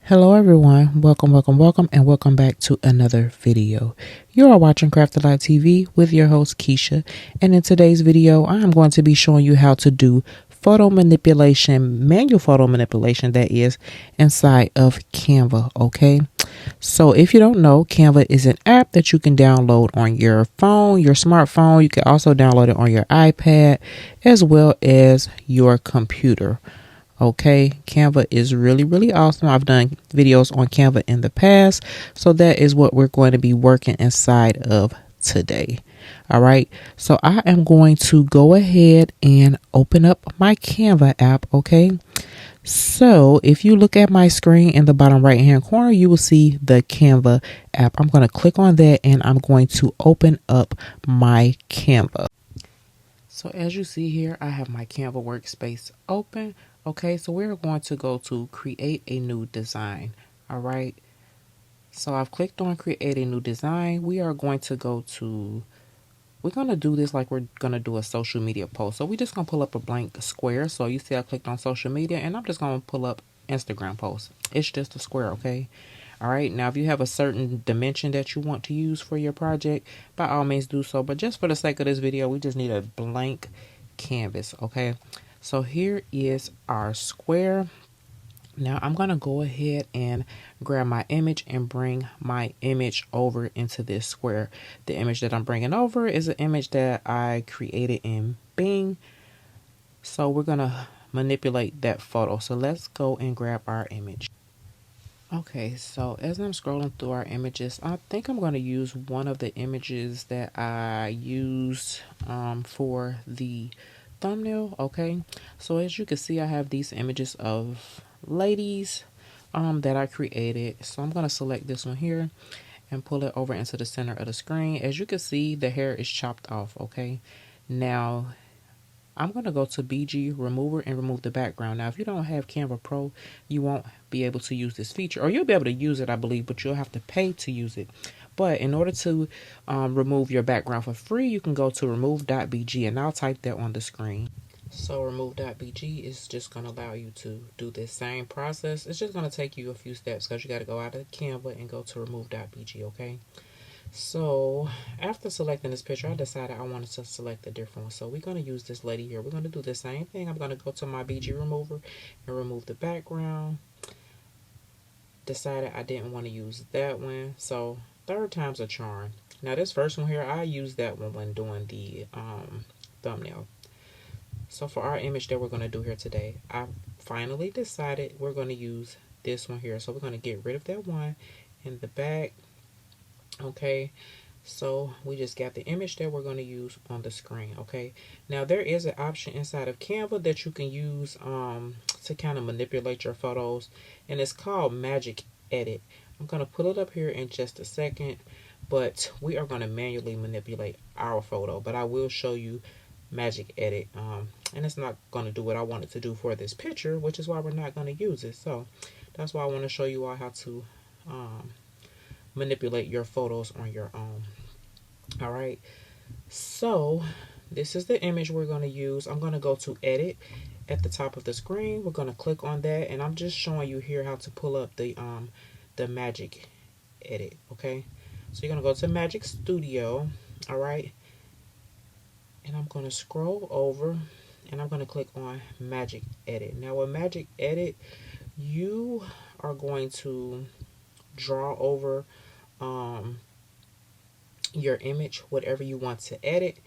Hello everyone, welcome and welcome back to another video. You are watching Crafted TV with your host Keisha, and in today's video I am going to be showing you how to do photo manipulation, manual photo manipulation that is, inside of Canva, okay? So if you don't know, Canva is an app that you can download on your phone, your smartphone. You can also download it on your iPad as well as your computer. Okay, Canva is really awesome. I've done videos on Canva in the past, so that is what we're going to be working inside of today. All right, so I am going to go ahead and open up my Canva app. Okay, so if you look at my screen in the bottom right hand corner, you will see the Canva app. I'm going to click on that and I'm going to open up my Canva. So as you see here, I have my Canva workspace open. Okay, so we're going to go to create a new design. All right, so I've clicked on create a new design. We're going to do this like we're going to do a social media post. So we're just going to pull up a blank square. So you see I clicked on social media and I'm just going to pull up Instagram post. It's just a square, okay? All right, now if you have a certain dimension that you want to use for your project, by all means do so. But just for the sake of this video, we just need a blank canvas, okay? So here is our square. Now I'm going to go ahead and grab my image and bring my image over into this square. The image that I'm bringing over is an image that I created in Bing. So we're going to manipulate that photo. So let's go and grab our image. Okay, so as I'm scrolling through our images, I think I'm going to use one of the images that I used for the thumbnail. Okay, so as you can see, I have these images of ladies that I created. So I'm going to select this one here and pull it over into the center of the screen. As you can see, the hair is chopped off. Okay, now I'm going to go to BG Remover and remove the background. Now, if you don't have Canva Pro, you won't be able to use this feature. Or you'll be able to use it, I believe, but you'll have to pay to use it. But in order to remove your background for free, you can go to remove.bg, and I'll type that on the screen. So remove.bg is just going to allow you to do this same process. It's just going to take you a few steps because you got to go out of Canva and go to remove.bg, okay? So after selecting this picture, I decided I wanted to select a different one. So we're going to use this lady here. We're going to do the same thing. I'm going to go to my BG remover and remove the background. Decided I didn't want to use that one. So third time's a charm. Now this first one here, I used that one when doing the thumbnail. So for our image that we're going to do here today, I finally decided we're going to use this one here. So we're going to get rid of that one in the back. Okay, so we just got the image that we're going to use on the screen. Okay, now there is an option inside of Canva that you can use to kind of manipulate your photos, and it's called Magic Edit. I'm going to put it up here in just a second, but we are going to manually manipulate our photo, but I will show you Magic Edit, and it's not going to do what I want it to do for this picture, which is why we're not going to use it. So that's why I want to show you all how to manipulate your photos on your own. All right, so this is the image we're going to use. I'm going to go to edit at the top of the screen. We're going to click on that, and I'm just showing you here how to pull up the Magic Edit. Okay, so you're going to go to Magic Studio. All right, and I'm going to scroll over and I'm going to click on Magic Edit. Now with Magic Edit, you are going to draw over your image, whatever you want to edit,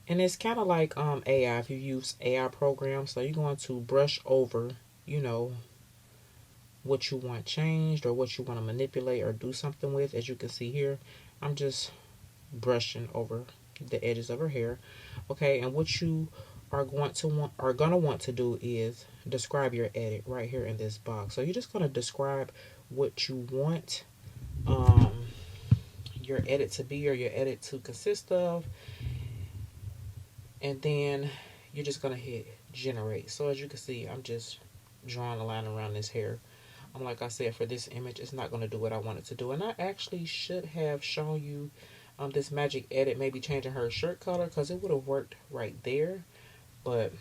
and it's kind of like AI. If you use AI programs, so you're going to brush over, you know, what you want changed or what you want to manipulate or do something with. As you can see here, I'm just brushing over the edges of her hair. Okay, and what you are going to want to do is describe your edit right here in this box. So you're just going to describe what you want your edit to be or your edit to consist of, and then you're just going to hit generate. So as you can see, I'm just drawing a line around this hair. Like I said, for this image, it's not going to do what I want it to do, and I actually should have shown you this Magic Edit, maybe changing her shirt color, because it would have worked right there, but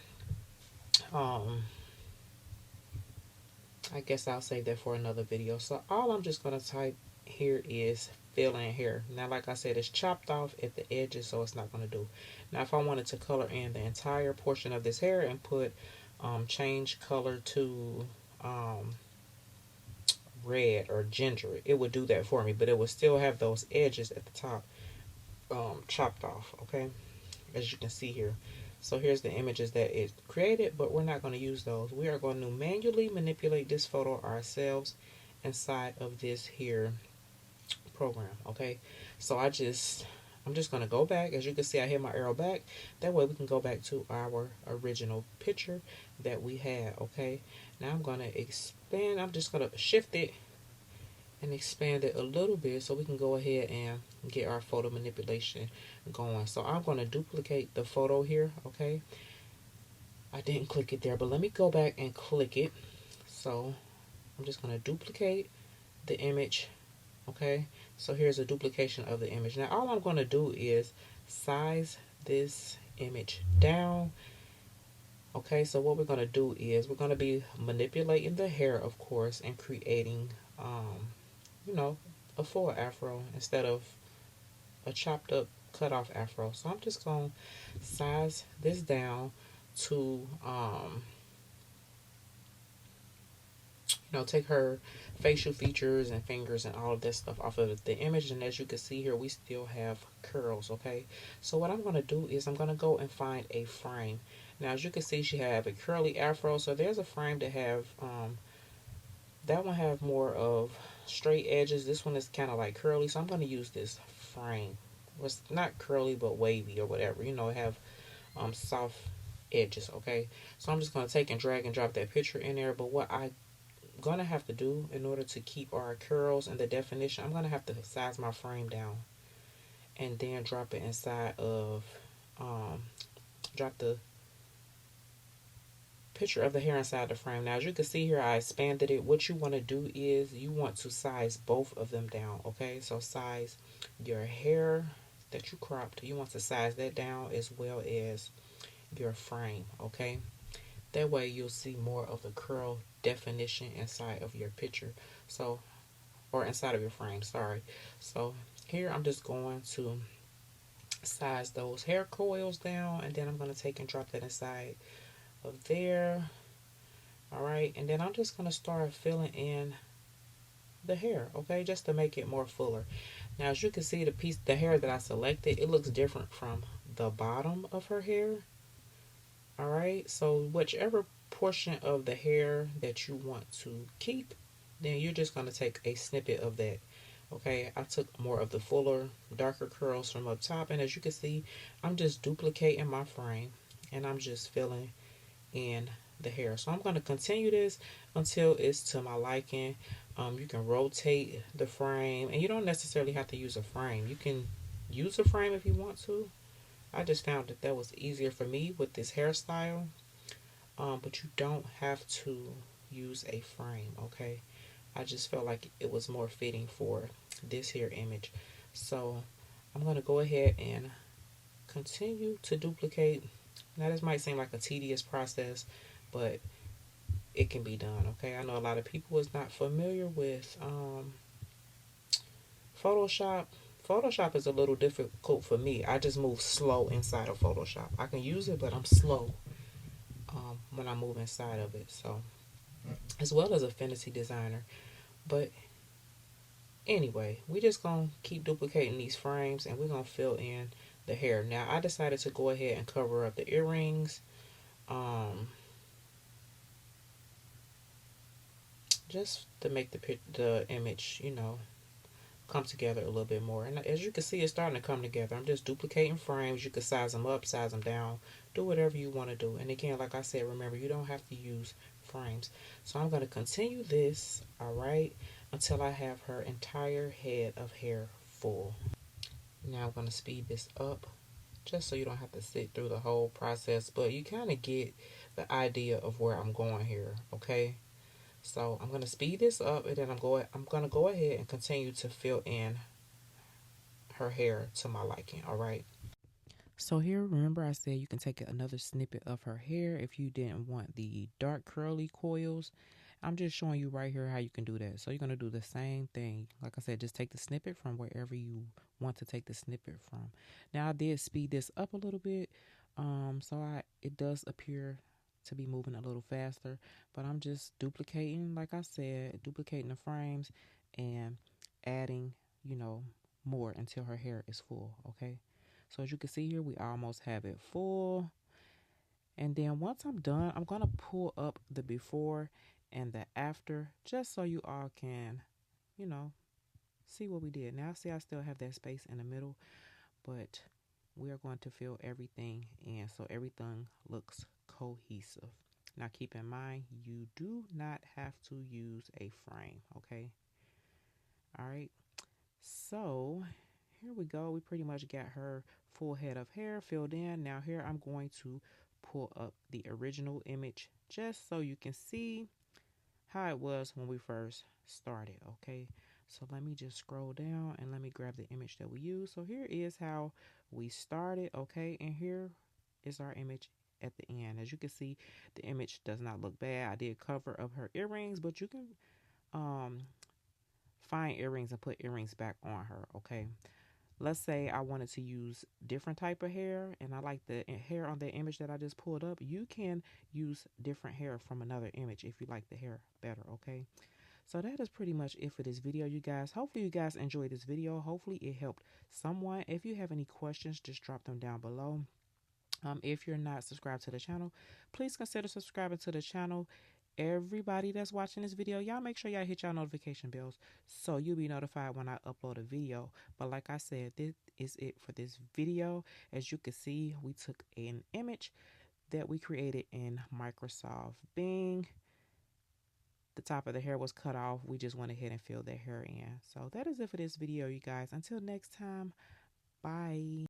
I I guess I'll save that for another video. So all I'm just going to type here is fill in hair. Now, like I said, it's chopped off at the edges, so it's not going to do. Now, if I wanted to color in the entire portion of this hair and put change color to red or ginger, it would do that for me, but it would still have those edges at the top chopped off, okay, as you can see here. So here's the images that it created, but we're not going to use those. We are going to manually manipulate this photo ourselves inside of this here program, okay. So I'm just going to go back. As you can see, I hit my arrow back. That way we can go back to our original picture that we had, okay. Now I'm going to expand. I'm just going to shift it and expand it a little bit so we can go ahead and get our photo manipulation going. So I'm going to duplicate the photo here, okay. I didn't click it there, but let me go back and click it. So I'm just going to duplicate the image, okay. So here's a duplication of the image. Now all I'm going to do is size this image down, okay. So what we're going to do is we're going to be manipulating the hair, of course, and creating you know, a full afro instead of a chopped up cut off afro. So I'm just going to size this down to take her facial features and fingers and all of this stuff off of the image. And as you can see here, we still have curls, okay. So what I'm going to do is I'm going to go and find a frame. Now as you can see, she have a curly afro, so there's a frame to have that one have more of straight edges. This one is kind of like curly, so I'm going to use this frame. It's not curly but wavy or whatever, have soft edges, okay. So I'm just going to take and drag and drop that picture in there. But what I'm going to have to do in order to keep our curls and the definition, I'm going to have to size my frame down and then drop it inside of drop the picture of the hair inside the frame. Now as you can see here, I expanded it. What you want to do is you want to size both of them down, okay. So size your hair that you cropped, you want to size that down as well as your frame, okay. That way you'll see more of the curl definition inside of your picture, so, or inside of your frame, sorry. So here I'm just going to size those hair coils down, and then I'm going to take and drop that inside of there. All right, and then I'm just going to start filling in the hair, okay, just to make it more fuller. Now as you can see, the hair that I selected, it looks different from the bottom of her hair. All right, so whichever portion of the hair that you want to keep, then you're just going to take a snippet of that, okay. I took more of the fuller, darker curls from up top, and as you can see, I'm just duplicating my frame and I'm just filling in the hair. So I'm going to continue this until it's to my liking. You can rotate the frame, and you don't necessarily have to use a frame. You can use a frame if you want to. I just found that was easier for me with this hairstyle, but you don't have to use a frame, okay. I just felt like it was more fitting for this here image. So I'm going to go ahead and continue to duplicate. Now this might seem like a tedious process, but it can be done, okay. I know a lot of people is not familiar with Photoshop. Photoshop is a little difficult for me. I just move slow inside of Photoshop. I can use it, but I'm slow when I move inside of it. So, as well as Affinity Designer. But anyway, we just gonna keep duplicating these frames, and we're gonna fill in the hair. Now I decided to go ahead and cover up the earrings. Just to make the image, come together a little bit more. And as you can see, it's starting to come together. I'm just duplicating frames. You can size them up, size them down, do whatever you want to do. And again, like I said, remember, you don't have to use frames. So I'm going to continue this, all right, until I have her entire head of hair full. Now I'm going to speed this up just so you don't have to sit through the whole process, but you kind of get the idea of where I'm going here, okay? So I'm going to speed this up, and then I'm going to go ahead and continue to fill in her hair to my liking, all right? So here, remember I said you can take another snippet of her hair if you didn't want the dark curly coils. I'm just showing you right here how you can do that. So you're going to do the same thing. Like I said, just take the snippet from wherever you want to take the snippet from. Now I did speed this up a little bit. So it does appear to be moving a little faster, but I'm just duplicating, like I said, duplicating the frames and adding, more until her hair is full. Okay. So as you can see here, we almost have it full. And then once I'm done, I'm going to pull up the before and the after just so you all can, you know, see what we did. Now, see, I still have that space in the middle, but we are going to fill everything in so everything looks cohesive. Now, keep in mind, you do not have to use a frame, okay? All right. So here we go. We pretty much got her full head of hair filled in. Now here I'm going to pull up the original image just so you can see how it was when we first started. Okay, so let me just scroll down and let me grab the image that we used. So here is how we started. Okay, and here is our image at the end. As you can see, the image does not look bad. I did cover up her earrings, but you can find earrings and put earrings back on her. Okay, let's say I wanted to use different type of hair and I like the hair on the image that I just pulled up. You can use different hair from another image if you like the hair better. Okay, so that is pretty much it for this video, you guys. Hopefully you guys enjoyed this video. Hopefully it helped someone. If you have any questions, just drop them down below. If you're not subscribed to the channel, please consider subscribing to the channel. Everybody that's watching this video, y'all make sure y'all hit y'all notification bells so you'll be notified when I upload a video. But like I said, this is it for this video. As you can see, we took an image that we created in Microsoft Bing. The top of the hair was cut off. We just went ahead and filled that hair in. So that is it for this video, you guys. Until next time, bye.